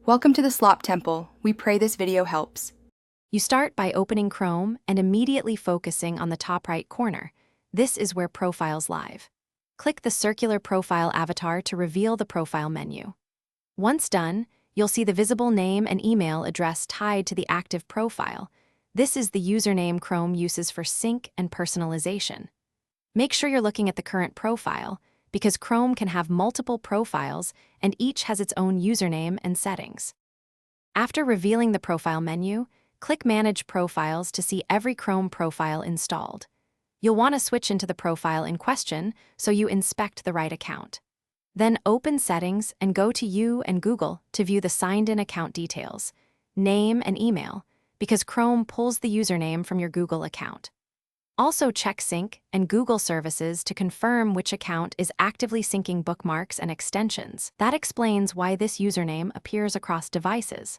Welcome to the Slop Temple. We pray this video helps. You start by opening Chrome and immediately focusing on the top right corner. This is where Profiles live. Click the circular profile avatar to reveal the profile menu. Once done, you'll see the visible name and email address tied to the active profile. This is the username Chrome uses for sync and personalization. Make sure you're looking at the current profile, because Chrome can have multiple profiles and each has its own username and settings. After revealing the profile menu, click Manage Profiles to see every Chrome profile installed. You'll want to switch into the profile in question so you inspect the right account. Then open Settings and go to You and Google to view the signed-in account details, name and email, because Chrome pulls the username from your Google account. Also check Sync and Google Services to confirm which account is actively syncing bookmarks and extensions. That explains why this username appears across devices.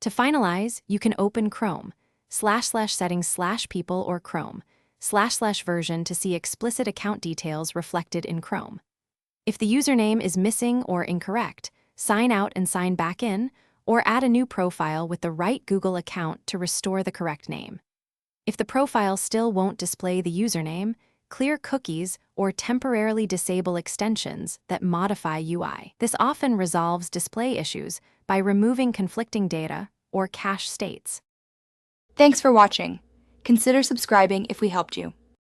To finalize, you can open Chrome, //settings/people or Chrome, //version to see explicit account details reflected in Chrome. If the username is missing or incorrect, sign out and sign back in, or add a new profile with the right Google account to restore the correct name. If the profile still won't display the username, clear cookies or temporarily disable extensions that modify UI. This often resolves display issues by removing conflicting data or cache states. Thanks for watching. Consider subscribing if we helped you.